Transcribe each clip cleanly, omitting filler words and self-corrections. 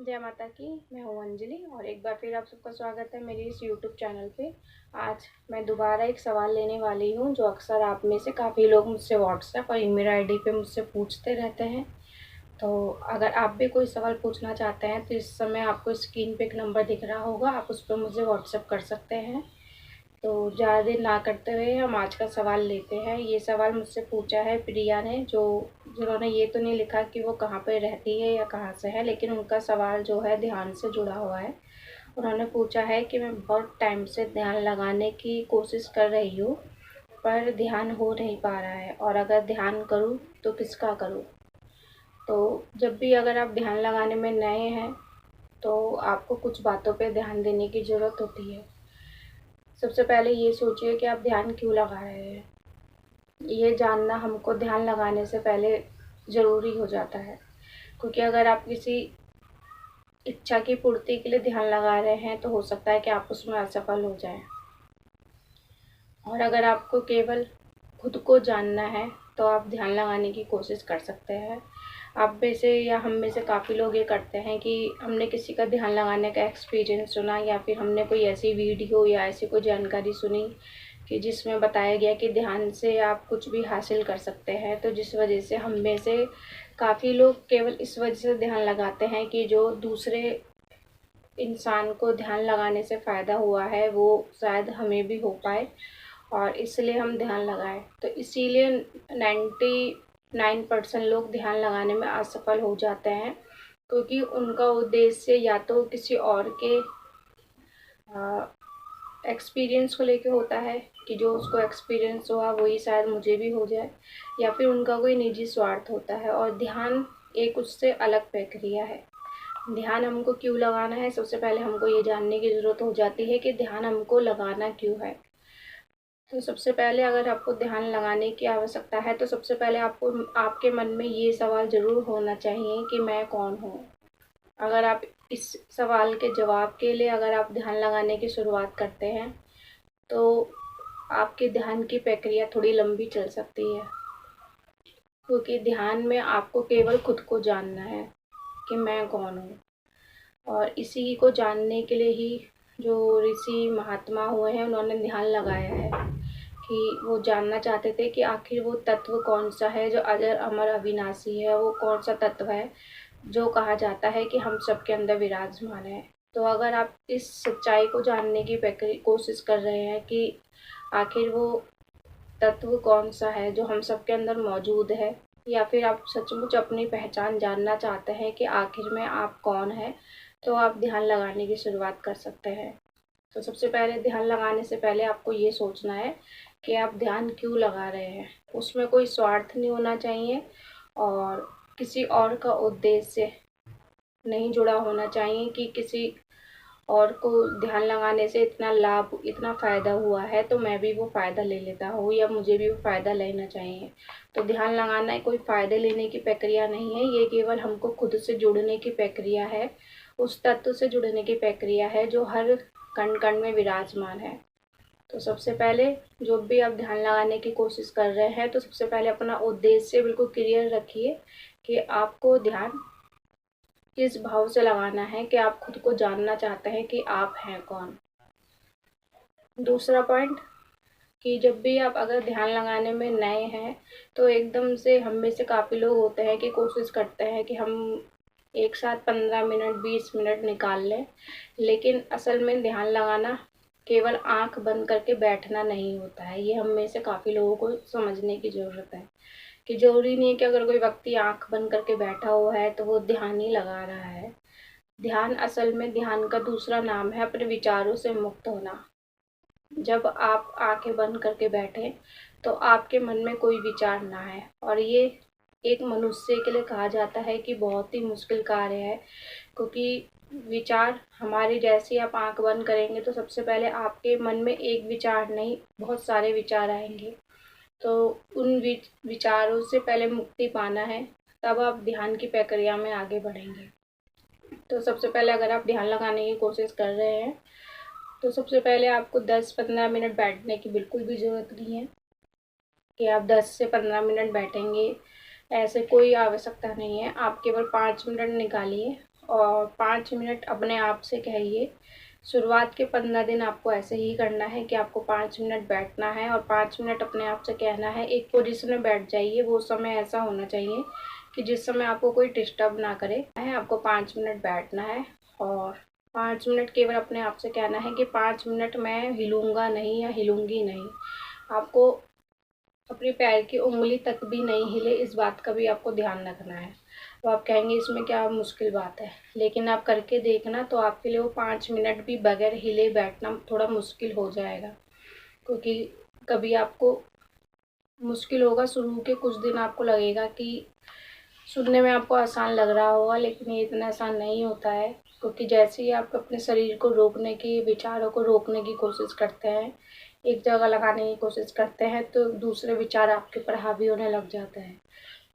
जय माता की। मैं हूँ अंजलि और एक बार फिर आप सबका स्वागत है मेरी इस यूट्यूब चैनल पे। आज मैं दोबारा एक सवाल लेने वाली हूँ जो अक्सर आप में से काफ़ी लोग मुझसे व्हाट्सएप और ईमेल आईडी पे मुझसे पूछते रहते हैं। तो अगर आप भी कोई सवाल पूछना चाहते हैं तो इस समय आपको स्क्रीन पे एक नंबर दिख रहा होगा, आप उस पर मुझे व्हाट्सएप कर सकते हैं। तो ज़्यादा देर ना करते हुए हम आज का सवाल लेते हैं। ये सवाल मुझसे पूछा है प्रिया ने, जिन्होंने ये तो नहीं लिखा कि वो कहाँ पे रहती है या कहाँ से है, लेकिन उनका सवाल जो है ध्यान से जुड़ा हुआ है। उन्होंने पूछा है कि मैं बहुत टाइम से ध्यान लगाने की कोशिश कर रही हूँ पर ध्यान हो नहीं पा रहा है, और अगर ध्यान करूँ तो किसका करूँ। तो जब भी अगर आप ध्यान लगाने में नए हैं तो आपको कुछ बातों पे ध्यान देने की ज़रूरत होती है। सबसे पहले ये सोचिए कि आप ध्यान क्यों लगा रहे हैं। ये जानना हमको ध्यान लगाने से पहले ज़रूरी हो जाता है, क्योंकि अगर आप किसी इच्छा की पूर्ति के लिए ध्यान लगा रहे हैं तो हो सकता है कि आप उसमें असफल हो जाएं। और अगर आपको केवल खुद को जानना है तो आप ध्यान लगाने की कोशिश कर सकते हैं। आप में से या हम में से काफ़ी लोग ये करते हैं कि हमने किसी का ध्यान लगाने का एक्सपीरियंस सुना या फिर हमने कोई ऐसी वीडियो या ऐसी कोई जानकारी सुनी कि जिसमें बताया गया कि ध्यान से आप कुछ भी हासिल कर सकते हैं। तो जिस वजह से हम में से काफ़ी लोग केवल इस वजह से ध्यान लगाते हैं कि जो दूसरे इंसान को ध्यान लगाने से फ़ायदा हुआ है वो शायद हमें भी हो पाए, और इसलिए हम ध्यान लगाएं। तो इसीलिए 99% लोग ध्यान लगाने में असफल हो जाते हैं, क्योंकि उनका उद्देश्य या तो किसी और के एक्सपीरियंस को लेके होता है कि जो उसको एक्सपीरियंस हुआ वही शायद मुझे भी हो जाए, या फिर उनका कोई निजी स्वार्थ होता है। और ध्यान एक उससे अलग प्रक्रिया है। ध्यान हमको क्यों लगाना है, सबसे पहले हमको ये जानने की ज़रूरत हो जाती है कि ध्यान हमको लगाना क्यों है। तो सबसे पहले अगर आपको ध्यान लगाने की आवश्यकता है तो सबसे पहले आपको आपके मन में ये सवाल ज़रूर होना चाहिए कि मैं कौन हूँ। अगर आप इस सवाल के जवाब के लिए अगर आप ध्यान लगाने की शुरुआत करते हैं तो आपके ध्यान की प्रक्रिया थोड़ी लंबी चल सकती है, क्योंकि ध्यान में आपको केवल खुद को जानना है कि मैं कौन हूँ। और इसी को जानने के लिए ही जो ऋषि महात्मा हुए हैं उन्होंने ध्यान लगाया है कि वो जानना चाहते थे कि आखिर वो तत्व कौन सा है जो अजर अमर अविनाशी है। वो कौन सा तत्व है जो कहा जाता है कि हम सबके अंदर विराजमान है। तो अगर आप इस सच्चाई को जानने की कोशिश कर रहे हैं कि आखिर वो तत्व कौन सा है जो हम सबके अंदर मौजूद है, या फिर आप सचमुच अपनी पहचान जानना चाहते हैं कि आखिर में आप कौन है, तो आप ध्यान लगाने की शुरुआत कर सकते हैं। तो सबसे पहले ध्यान लगाने से पहले आपको ये सोचना है कि आप ध्यान क्यों लगा रहे हैं। उसमें कोई स्वार्थ नहीं होना चाहिए और किसी और का उद्देश्य नहीं जुड़ा होना चाहिए कि किसी और को ध्यान लगाने से इतना लाभ इतना फ़ायदा हुआ है तो मैं भी वो फ़ायदा ले लेता हूँ या मुझे भी वो फ़ायदा लेना चाहिए। तो ध्यान लगाना कोई फ़ायदे लेने की प्रक्रिया नहीं है, ये केवल हमको खुद से जुड़ने की प्रक्रिया है, उस तत्व से जुड़ने की प्रक्रिया है जो हर कण कण में विराजमान है। तो सबसे पहले जो भी आप ध्यान लगाने की कोशिश कर रहे हैं तो सबसे पहले अपना उद्देश्य बिल्कुल क्लियर रखिए कि आपको ध्यान किस भाव से लगाना है, कि आप खुद को जानना चाहते हैं कि आप हैं कौन। दूसरा पॉइंट कि जब भी आप अगर ध्यान लगाने में नए हैं तो एकदम से हम में से काफ़ी लोग होते हैं कि कोशिश करते हैं कि हम एक साथ 15 मिनट 20 मिनट निकाल लें, लेकिन असल में ध्यान लगाना केवल आंख बंद करके बैठना नहीं होता है। ये हम में से काफ़ी लोगों को समझने की ज़रूरत है कि ज़रूरी नहीं है कि अगर कोई व्यक्ति आंख बंद करके बैठा हुआ है तो वो ध्यान ही लगा रहा है। ध्यान असल में ध्यान का दूसरा नाम है अपने विचारों से मुक्त होना। जब आप आंखें बंद करके बैठे तो आपके मन में कोई विचार ना है, और ये एक मनुष्य के लिए कहा जाता है कि बहुत ही मुश्किल कार्य है, क्योंकि विचार हमारी जैसे आप आंख बंद करेंगे तो सबसे पहले आपके मन में एक विचार नहीं बहुत सारे विचार आएंगे। तो उन विचारों से पहले मुक्ति पाना है, तब आप ध्यान की प्रक्रिया में आगे बढ़ेंगे। तो सबसे पहले अगर आप ध्यान लगाने की कोशिश कर रहे हैं तो सबसे पहले आपको 10-15 मिनट बैठने की बिल्कुल भी ज़रूरत नहीं है कि आप 10 से 15 मिनट बैठेंगे, ऐसे कोई आवश्यकता नहीं है। आप केवल 5 मिनट निकालिए और 5 मिनट अपने आप से कहिए। शुरुआत के 15 दिन आपको ऐसे ही करना है कि आपको 5 मिनट बैठना है और 5 मिनट अपने आप से कहना है। एक पोजीशन में बैठ जाइए, वो समय ऐसा होना चाहिए कि जिस समय आपको कोई डिस्टर्ब ना करे। आपको 5 मिनट बैठना है और 5 मिनट केवल अपने आप से कहना है कि 5 मिनट मैं हिलूँगा नहीं या हिलूँगी नहीं। आपको अपने पैर की उँगली तक भी नहीं हिले, इस बात का भी आपको ध्यान रखना है। तो आप कहेंगे इसमें क्या मुश्किल बात है, लेकिन आप करके देखना तो आपके लिए वो 5 मिनट भी बगैर हिले बैठना थोड़ा मुश्किल हो जाएगा। क्योंकि कभी आपको मुश्किल होगा, शुरू के कुछ दिन आपको लगेगा कि सुनने में आपको आसान लग रहा होगा, लेकिन ये इतना आसान नहीं होता है। क्योंकि जैसे ही आप अपने शरीर को रोकने की, विचारों को रोकने की कोशिश करते हैं, एक जगह लगाने की कोशिश करते हैं, तो दूसरे विचार आपके ऊपर हावी होने लग जाते हैं।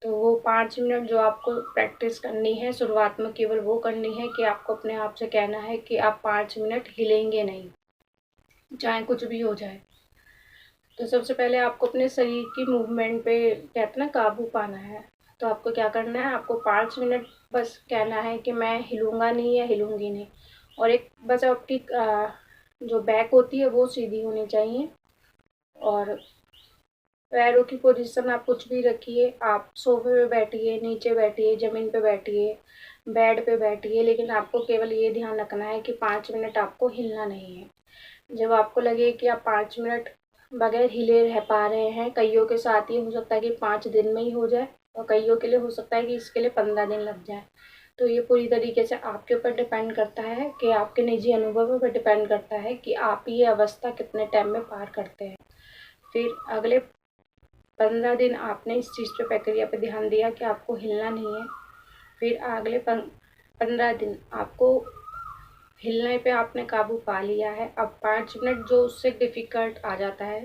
तो वो 5 मिनट जो आपको प्रैक्टिस करनी है शुरुआत में, केवल वो करनी है कि आपको अपने आप से कहना है कि आप 5 मिनट हिलेंगे नहीं, चाहे कुछ भी हो जाए। तो सबसे पहले आपको अपने शरीर की मूवमेंट पे कहते हैं ना काबू पाना है। तो आपको क्या करना है, आपको 5 मिनट बस कहना है कि मैं हिलूँगा नहीं या हिलूँगी नहीं। और एक बस आपकी जो बैक होती है वो सीधी होनी चाहिए और पैरों की पोजीशन आप कुछ भी रखिए। आप सोफे पे बैठिए, नीचे बैठिए, ज़मीन पे बैठिए, बेड पे बैठिए, लेकिन आपको केवल ये ध्यान रखना है कि 5 मिनट आपको हिलना नहीं है। जब आपको लगे कि आप 5 मिनट बगैर हिले रह पा रहे हैं, कइयों के साथ ये हो सकता है कि 5 दिन में ही हो जाए और कइयों के लिए हो सकता है कि इसके लिए 15 दिन लग जाए। तो ये पूरी तरीके से आपके ऊपर डिपेंड करता है कि आपके निजी अनुभवों पर डिपेंड करता है कि आप ये अवस्था कितने टाइम में पार करते हैं। फिर अगले 15 दिन आपने इस चीज़ पे, प्रक्रिया पे ध्यान दिया कि आपको हिलना नहीं है। फिर अगले 15 दिन आपको हिलने पे आपने काबू पा लिया है। अब 5 मिनट जो उससे डिफ़िकल्ट आ जाता है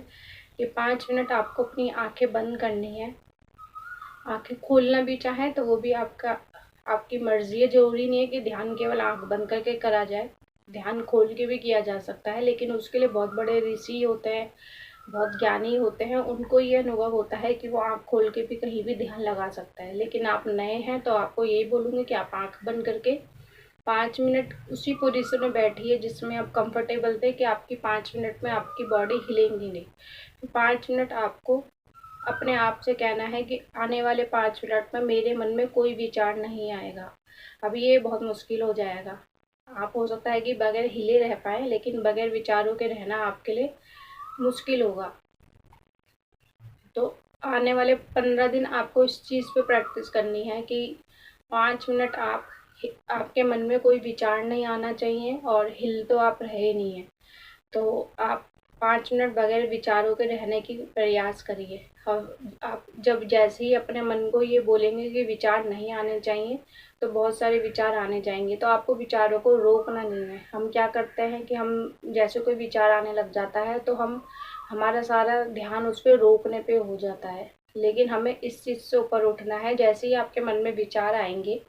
कि 5 मिनट आपको अपनी आँखें बंद करनी है। आँखें खोलना भी चाहें तो वो भी आपकी मर्ज़ी है, ज़रूरी नहीं है कि ध्यान केवल आँख बंद करके करा जाए। ध्यान खोल के भी किया जा सकता है, लेकिन उसके लिए बहुत बड़े ऋषि होते हैं, बहुत ज्ञानी होते हैं, उनको ये अनुभव होता है कि वो आँख खोल के भी कहीं भी ध्यान लगा सकता है। लेकिन आप नए हैं तो आपको यही बोलूँगी कि आप आँख बंद करके 5 मिनट उसी पोजीशन में बैठिए जिसमें आप कंफर्टेबल थे कि आपकी 5 मिनट में आपकी बॉडी हिलेंगी नहीं। 5 मिनट आपको अपने आप से कहना है कि आने वाले 5 मिनट में मेरे मन में कोई विचार नहीं आएगा। अब ये बहुत मुश्किल हो जाएगा। आप हो सकता है कि बगैर हिले रह पाएँ, लेकिन बगैर विचारों के रहना आपके लिए मुश्किल होगा। तो आने वाले 15 दिन आपको इस चीज़ पे प्रैक्टिस करनी है कि 5 मिनट आपके मन में कोई विचार नहीं आना चाहिए और हिल तो आप रहे नहीं हैं। तो आप 5 मिनट बगैर विचारों के रहने की प्रयास करिए। और आप जब जैसे ही अपने मन को ये बोलेंगे कि विचार नहीं आने चाहिए, तो बहुत सारे विचार आने जाएँगे। तो आपको विचारों को रोकना नहीं है। हम क्या करते हैं कि हम जैसे कोई विचार आने लग जाता है तो हमारा सारा ध्यान उस पे रोकने पे हो जाता है। लेकिन हमें इस चीज़ से ऊपर उठना है। जैसे ही आपके मन में विचार आएँगे,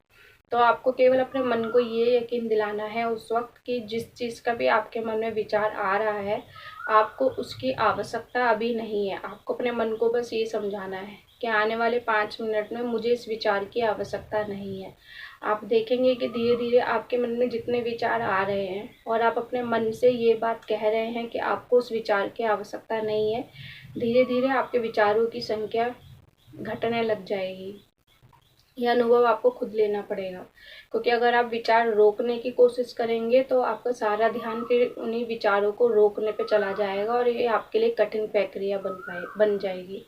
तो आपको केवल अपने मन को ये यकीन दिलाना है उस वक़्त कि जिस चीज़ का भी आपके मन में विचार आ रहा है, आपको उसकी आवश्यकता अभी नहीं है। आपको अपने मन को बस ये समझाना है कि आने वाले 5 मिनट में मुझे इस विचार की आवश्यकता नहीं है। आप देखेंगे कि धीरे-धीरे आपके मन में जितने विचार आ रहे हैं और आप अपने मन से ये बात कह रहे हैं कि आपको उस विचार की आवश्यकता नहीं है, धीरे-धीरे आपके विचारों की संख्या घटने लग जाएगी। ये अनुभव आपको खुद लेना पड़ेगा, क्योंकि अगर आप विचार रोकने की कोशिश करेंगे तो आपका सारा ध्यान फिर उन्हीं विचारों को रोकने पे चला जाएगा और ये आपके लिए कठिन प्रक्रिया बन जाएगी।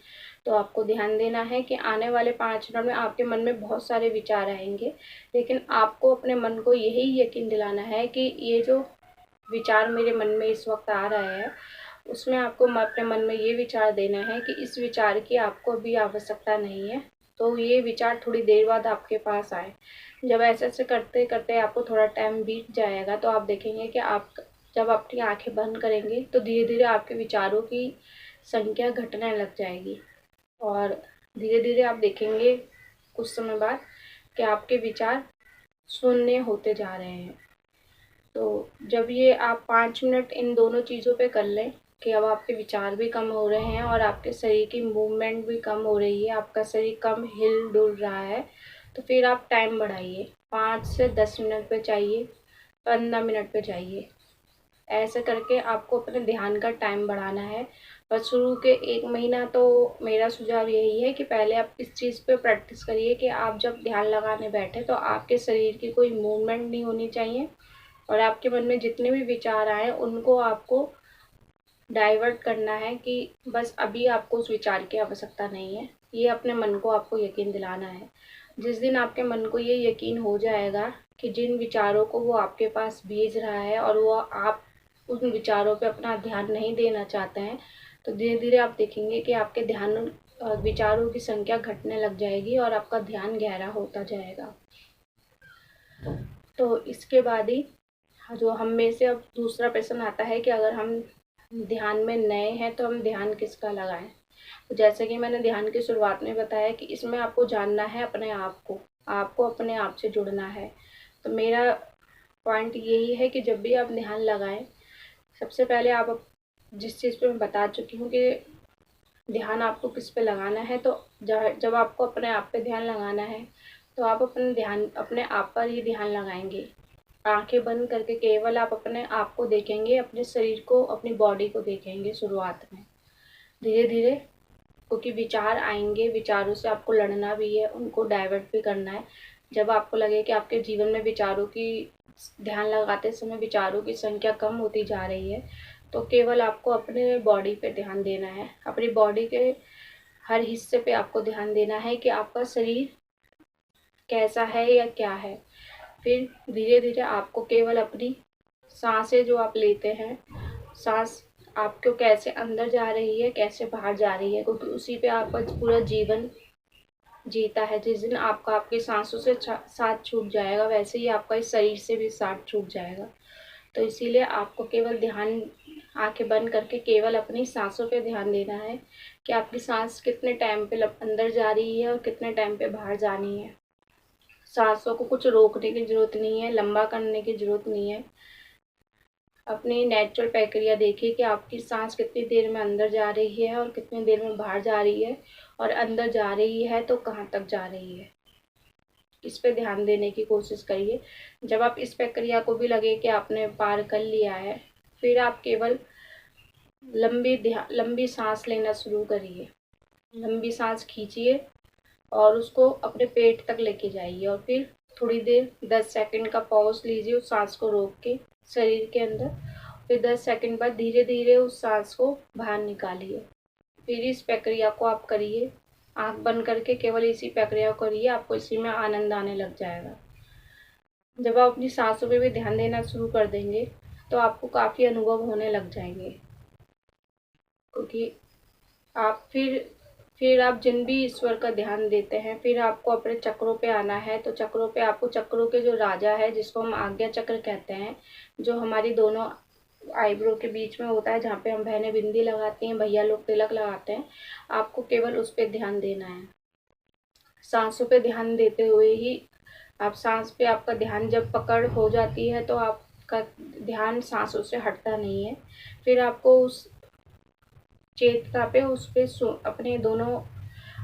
तो आपको ध्यान देना है कि आने वाले 5 मिनट में आपके मन में बहुत सारे विचार आएंगे, लेकिन आपको अपने मन को यही यकीन दिलाना है कि ये जो विचार मेरे मन में इस वक्त आ रहा है, उसमें आपको अपने मन में ये विचार देना है कि इस विचार की आपको अभी आवश्यकता नहीं है। तो ये विचार थोड़ी देर बाद आपके पास आए। जब ऐसे-ऐसे करते-करते आपको थोड़ा टाइम बीत जाएगा, तो आप देखेंगे कि आप जब अपनी आँखें बंद करेंगे, तो धीरे-धीरे आपके विचारों की संख्या घटने लग जाएगी और धीरे-धीरे आप देखेंगे कुछ समय बाद कि आपके विचार शून्य होते जा रहे हैं। तो जब ये आप 5 मिनट इन दोनों चीज़ों पे कर लें कि अब आपके विचार भी कम हो रहे हैं और आपके शरीर की मूवमेंट भी कम हो रही है, आपका शरीर कम हिल-डुल रहा है, तो फिर आप टाइम बढ़ाइए। 5 से 10 मिनट पे चाहिए, 15 मिनट पे चाहिए। ऐसे करके आपको अपने ध्यान का टाइम बढ़ाना है। और शुरू के 1 महीना तो मेरा सुझाव यही है कि पहले आप इस चीज़ पे प्रैक्टिस करिए कि आप जब ध्यान लगाने बैठे तो आपके शरीर की कोई मूवमेंट नहीं होनी चाहिए, और आपके मन में जितने भी विचार आए उनको आपको डाइवर्ट करना है कि बस अभी आपको उस विचार की आवश्यकता नहीं है। ये अपने मन को आपको यकीन दिलाना है। जिस दिन आपके मन को ये यकीन हो जाएगा कि जिन विचारों को वो आपके पास भेज रहा है और वो आप उन विचारों पे अपना ध्यान नहीं देना चाहते हैं, तो धीरे धीरे आप देखेंगे कि आपके ध्यान विचारों की संख्या घटने लग जाएगी और आपका ध्यान गहरा होता जाएगा। तो इसके बाद ही जो हम में से अब दूसरा प्रश्न आता है कि अगर हम ध्यान में नए हैं तो हम ध्यान किसका लगाएं। तो जैसे कि मैंने ध्यान की शुरुआत में बताया कि इसमें आपको जानना है अपने आप को, आपको अपने आप से जुड़ना है। तो मेरा पॉइंट यही है कि जब भी आप ध्यान लगाएं, सबसे पहले आप जिस चीज़ पे मैं बता चुकी हूँ कि ध्यान आपको किस पे लगाना है, तो जब आपको अपने आप पे ध्यान लगाना है तो आप अपने आप पर ही ध्यान लगाएंगे। आंखें बंद करके केवल आप अपने आप को देखेंगे, अपने शरीर को, अपनी बॉडी को देखेंगे शुरुआत में। धीरे धीरे क्योंकि विचार आएंगे, विचारों से आपको लड़ना भी है, उनको डाइवर्ट भी करना है। जब आपको लगे कि आपके जीवन में ध्यान लगाते समय विचारों की संख्या कम होती जा रही है, तो केवल आपको अपने बॉडी पे ध्यान देना है। अपनी बॉडी के हर हिस्से पे आपको ध्यान देना है कि आपका शरीर कैसा है या क्या है। फिर धीरे धीरे आपको केवल अपनी सांसें जो आप लेते हैं, सांस आपको कैसे अंदर जा रही है, कैसे बाहर जा रही है, क्योंकि उसी पे आपका पूरा जीवन जीता है। जिस दिन आपका आपकी सांसों से साथ छूट जाएगा, वैसे ही आपका इस शरीर से भी साथ छूट जाएगा। तो इसीलिए आपको केवल ध्यान, आंखें बंद करके केवल अपनी सांसों पे ध्यान देना है कि आपकी सांस कितने टाइम पे अंदर जा रही है और कितने टाइम पे बाहर जानी है। सांसों को कुछ रोकने की जरूरत नहीं है, लंबा करने की जरूरत नहीं है। अपनी नेचुरल प्रक्रिया देखिए कि आपकी सांस कितनी देर में अंदर जा रही है और कितनी देर में बाहर जा रही है, और अंदर जा रही है तो कहाँ तक जा रही है। इस पे ध्यान देने की कोशिश करिए। जब आप इस प्रक्रिया को भी लगे कि आपने पार कर लिया है, फिर आप केवल लंबी सांस लेना शुरू करिए। लंबी सांस खींचिए और उसको अपने पेट तक लेके जाइए, और फिर थोड़ी देर 10 सेकंड का पॉज लीजिए उस सांस को रोक के शरीर के अंदर। फिर 10 सेकंड बाद धीरे धीरे उस सांस को बाहर निकालिए। फिर इस प्रक्रिया को आप करिए, आंख बंद करके केवल इसी प्रक्रिया को करिए, आपको इसी में आनंद आने लग जाएगा। जब आप अपनी सांसों पे भी ध्यान देना शुरू कर देंगे तो आपको काफ़ी अनुभव होने लग जाएंगे, क्योंकि आप फिर आप जिन भी ईश्वर का ध्यान देते हैं, फिर आपको अपने चक्रों पे आना है। तो चक्रों पे आपको चक्रों के जो राजा है, जिसको हम आज्ञा चक्र कहते हैं, जो हमारी दोनों आईब्रो के बीच में होता है, जहाँ पे हम बहनें बिंदी लगाती हैं, भैया लोग तिलक लगाते हैं, आपको केवल उस पर ध्यान देना है। सांसों पे ध्यान देते हुए ही आप सांस पे आपका ध्यान जब पकड़ हो जाती है तो आपका ध्यान सांसों से हटता नहीं है। फिर आपको उस चेतना पे अपने दोनों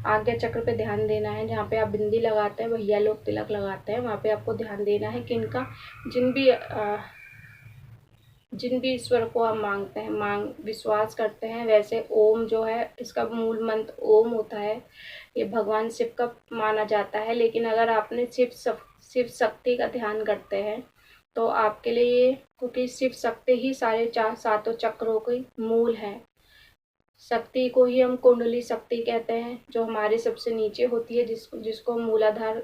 आज्ञा चक्र पे ध्यान देना है, जहाँ पे आप बिंदी लगाते हैं, भैया लोग तिलक लगाते हैं, वहाँ पे आपको ध्यान देना है कि इनका जिन भी ईश्वर को आप मांगते हैं, विश्वास करते हैं, वैसे ओम जो है, इसका मूल मंत्र ओम होता है। ये भगवान शिव का माना जाता है, लेकिन अगर आपने शिव शक्ति का ध्यान करते हैं तो आपके लिए क्योंकि शिव शक्ति ही सातों चक्रों की मूल है। शक्ति को ही हम कुंडली शक्ति कहते हैं, जो हमारे सबसे नीचे होती है, जिसको मूलाधार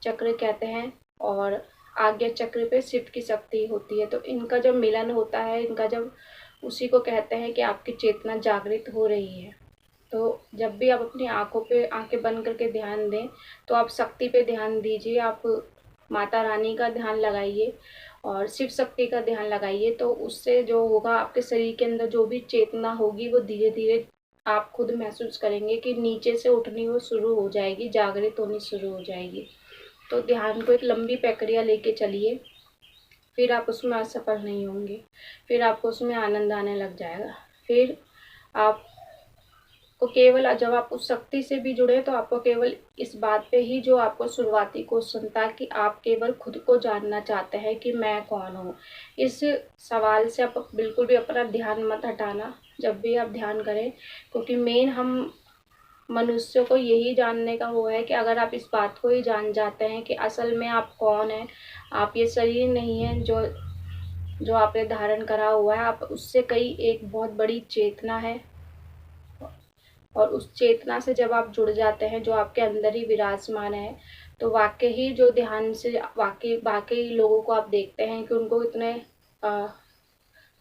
चक्र कहते हैं, और आज्ञा चक्र पे शिव की शक्ति होती है। तो इनका जब मिलन होता है, उसी को कहते हैं कि आपकी चेतना जागृत हो रही है। तो जब भी आप अपनी आंखें बंद करके ध्यान दें, तो आप शक्ति पे ध्यान दीजिए, आप माता रानी का ध्यान लगाइए और शिव शक्ति का ध्यान लगाइए। तो उससे जो होगा, आपके शरीर के अंदर जो भी चेतना होगी, वो धीरे धीरे आप खुद महसूस करेंगे कि नीचे से उठनी वो शुरू हो जाएगी, जागृत होनी शुरू हो जाएगी। तो ध्यान को एक लंबी प्रक्रिया लेके चलिए, फिर आप उसमें असफल नहीं होंगे, फिर आपको उसमें आनंद आने लग जाएगा। फिर आपको आपको केवल जब आप उस शक्ति से भी जुड़े तो आपको केवल इस बात पे ही जो आपको शुरुआती क्वेश्चन था कि आप केवल खुद को जानना चाहते हैं कि मैं कौन हूँ। इस सवाल से आप बिल्कुल भी अपना ध्यान मत हटाना जब भी आप ध्यान करें, क्योंकि मेन हम मनुष्य को यही जानने का वो है कि अगर आप इस बात को ही जान जाते हैं कि असल में आप कौन हैं, आप ये शरीर नहीं है जो जो आपने धारण करा हुआ है, आप उससे कई एक बहुत बड़ी चेतना है। और उस चेतना से जब आप जुड़ जाते हैं जो आपके अंदर ही विराजमान है, तो वाकई ही जो ध्यान से वाकई लोगों को आप देखते हैं कि उनको इतने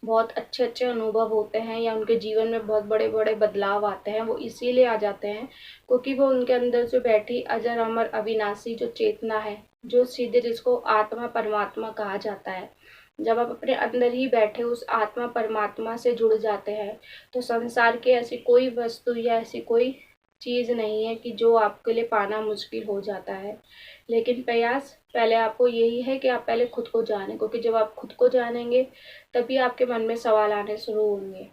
बहुत अच्छे अच्छे अनुभव होते हैं या उनके जीवन में बहुत बड़े बड़े बदलाव आते हैं, वो इसीलिए आ जाते हैं क्योंकि वो उनके अंदर जो बैठी अजर अमर अविनाशी जो चेतना है, जो सीधे जिसको आत्मा परमात्मा कहा जाता है, जब आप अपने अंदर ही बैठे उस आत्मा परमात्मा से जुड़ जाते हैं तो संसार की ऐसी कोई वस्तु या ऐसी कोई चीज़ नहीं है कि जो आपके लिए पाना मुश्किल हो जाता है। लेकिन प्रयास पहले आपको यही है कि आप पहले खुद को जानें, क्योंकि जब आप खुद को जानेंगे तभी आपके मन में सवाल आने शुरू होंगे।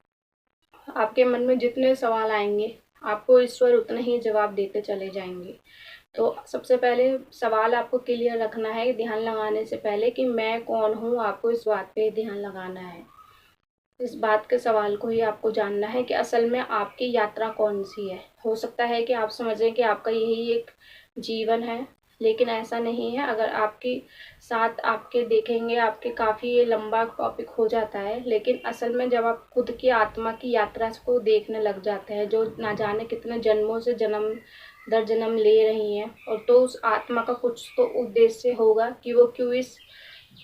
आपके मन में जितने सवाल आएंगे आपको ईश्वर उतने ही जवाब देते चले जाएंगे। तो सबसे पहले सवाल आपको क्लियर रखना है ध्यान लगाने से पहले कि मैं कौन हूँ। आपको इस बात पे ध्यान लगाना है, इस बात के सवाल को ही आपको जानना है कि असल में आपकी यात्रा कौन सी है। हो सकता है कि आप समझें कि आपका यही एक जीवन है, लेकिन ऐसा नहीं है। अगर आपके साथ आपके देखेंगे आपके काफ़ी ये लंबा टॉपिक हो जाता है, लेकिन असल में जब आप खुद की आत्मा की यात्रा को देखने लग जाते हैं जो ना जाने कितने जन्मों से जन्म दर जन्म ले रही हैं, और तो उस आत्मा का कुछ तो उद्देश्य होगा कि वो क्यों इस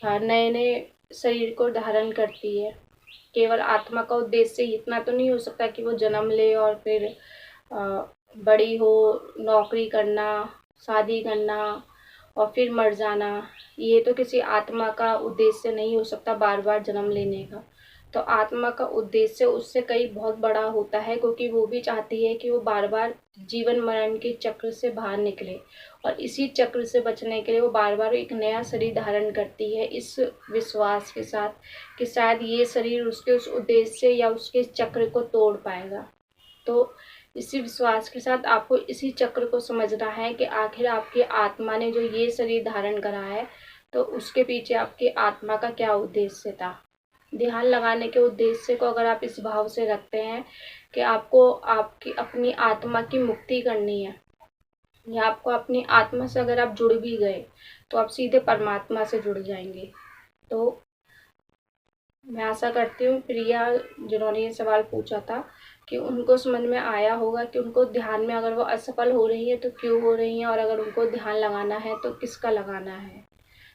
नए नए शरीर को धारण करती है। केवल आत्मा का उद्देश्य इतना तो नहीं हो सकता कि वो जन्म ले और फिर बड़ी हो, नौकरी करना, शादी करना और फिर मर जाना। ये तो किसी आत्मा का उद्देश्य नहीं हो सकता बार बार जन्म लेने का। तो आत्मा का उद्देश्य उससे कई बहुत बड़ा होता है, क्योंकि वो भी चाहती है कि वो बार बार जीवन मरण के चक्र से बाहर निकले, और इसी चक्र से बचने के लिए वो बार बार एक नया शरीर धारण करती है इस विश्वास के साथ कि शायद ये शरीर उसके उस उद्देश्य या उसके चक्र को तोड़ पाएगा। तो इसी विश्वास के साथ आपको इसी चक्र को समझना है कि आखिर आपकी आत्मा ने जो ये शरीर धारण करा है तो उसके पीछे आपकी आत्मा का क्या उद्देश्य था। ध्यान लगाने के उद्देश्य को अगर आप इस भाव से रखते हैं कि आपको आपकी अपनी आत्मा की मुक्ति करनी है, या आपको अपनी आत्मा से अगर आप जुड़ भी गए तो आप सीधे परमात्मा से जुड़ जाएंगे। तो मैं आशा करती हूँ प्रिया जिन्होंने ये सवाल पूछा था कि उनको समझ में आया होगा कि उनको ध्यान में अगर वो असफल हो रही है तो क्यों हो रही है, और अगर उनको ध्यान लगाना है तो किसका लगाना है।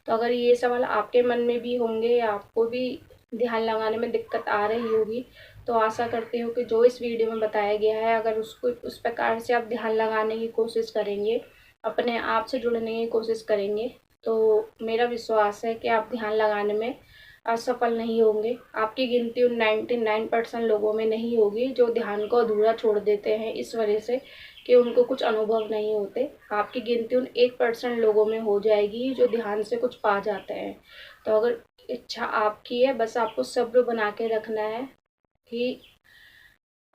तो अगर ये सवाल आपके मन में भी होंगे या आपको भी ध्यान लगाने में दिक्कत आ रही होगी, तो आशा करती हूँ कि जो इस वीडियो में बताया गया है अगर उसको उस प्रकार से आप ध्यान लगाने की कोशिश करेंगे, अपने आप से जुड़ने की कोशिश करेंगे, तो मेरा विश्वास है कि आप ध्यान लगाने में असफल नहीं होंगे। आपकी गिनती उन 99% लोगों में नहीं होगी जो ध्यान को अधूरा छोड़ देते हैं इस वजह से कि उनको कुछ अनुभव नहीं होते। आपकी गिनती उन 1% लोगों में हो जाएगी जो ध्यान से कुछ पा जाते हैं। तो अगर इच्छा आपकी है, बस आपको सब्र बना के रखना है कि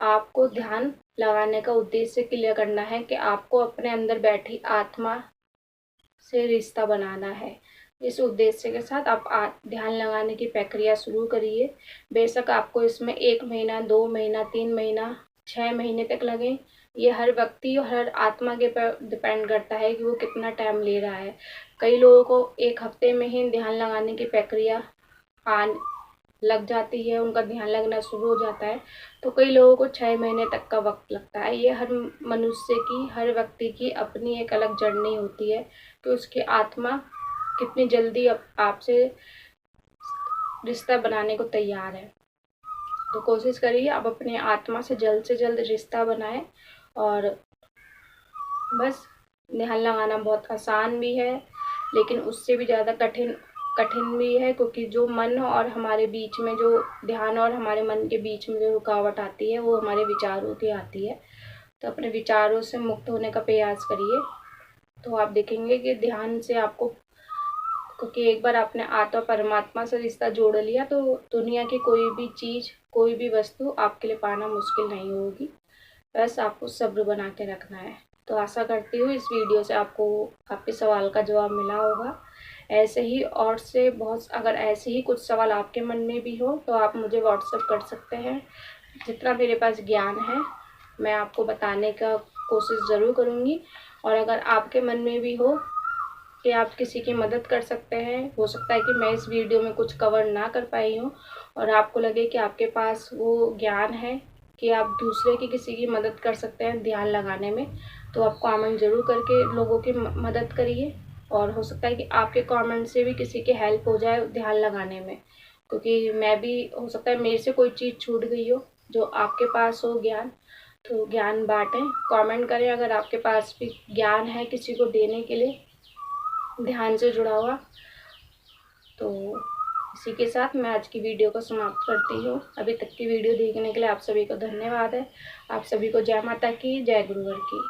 आपको ध्यान लगाने का उद्देश्य क्लियर करना है कि आपको अपने अंदर बैठी आत्मा से रिश्ता बनाना है। इस उद्देश्य के साथ आप ध्यान लगाने की प्रक्रिया शुरू करिए। बेशक आपको इसमें 1 महीना, 2 महीना, 3 महीना, 6 महीने तक लगे, ये हर व्यक्ति और हर आत्मा के पर डिपेंड करता है कि वो कितना टाइम ले रहा है। कई लोगों को 1 हफ्ते में ही ध्यान लगाने की प्रक्रिया लग जाती है, उनका ध्यान लगना शुरू हो जाता है, तो कई लोगों को 6 महीने तक का वक्त लगता है। ये हर मनुष्य की, हर व्यक्ति की अपनी एक अलग जर्नी होती है कि उसकी आत्मा कितनी जल्दी आपसे रिश्ता बनाने को तैयार है। तो कोशिश करिए आप अपनी आत्मा से जल्द रिश्ता बनाएं। और बस ध्यान लगाना बहुत आसान भी है, लेकिन उससे भी ज़्यादा कठिन भी है, क्योंकि जो मन और हमारे बीच में जो ध्यान और हमारे मन के बीच में जो रुकावट आती है वो हमारे विचारों की आती है। तो अपने विचारों से मुक्त होने का प्रयास करिए, तो आप देखेंगे कि ध्यान से आपको, क्योंकि एक बार आपने आत्मा परमात्मा से रिश्ता जोड़ लिया तो दुनिया की कोई भी चीज़, कोई भी वस्तु आपके लिए पाना मुश्किल नहीं होगी। बस आपको सब्र बना के रखना है। तो आशा करती हूँ इस वीडियो से आपको आपके सवाल का जवाब मिला होगा। ऐसे ही और से बहुत, अगर ऐसे ही कुछ सवाल आपके मन में भी हो तो आप मुझे व्हाट्सएप कर सकते हैं। जितना मेरे पास ज्ञान है मैं आपको बताने का कोशिश ज़रूर करूँगी। और अगर आपके मन में भी हो कि आप किसी की मदद कर सकते हैं, हो सकता है कि मैं इस वीडियो में कुछ कवर ना कर पाई हूँ और आपको लगे कि आपके पास वो ज्ञान है कि आप दूसरे की किसी की मदद कर सकते हैं ध्यान लगाने में, तो आप कमेंट ज़रूर करके लोगों की मदद करिए। और हो सकता है कि आपके कमेंट से भी किसी की हेल्प हो जाए ध्यान लगाने में, क्योंकि मैं भी, हो सकता है मेरे से कोई चीज़ छूट गई हो जो आपके पास हो ज्ञान, तो ज्ञान बांटें। कमेंट करें अगर आपके पास भी ज्ञान है किसी को देने के लिए ध्यान से जुड़ा हुआ। तो इसी के साथ मैं आज की वीडियो को समाप्त करती हूँ। अभी तक की वीडियो देखने के लिए आप सभी को धन्यवाद है। आप सभी को जय माता की, जय गुरुवर की।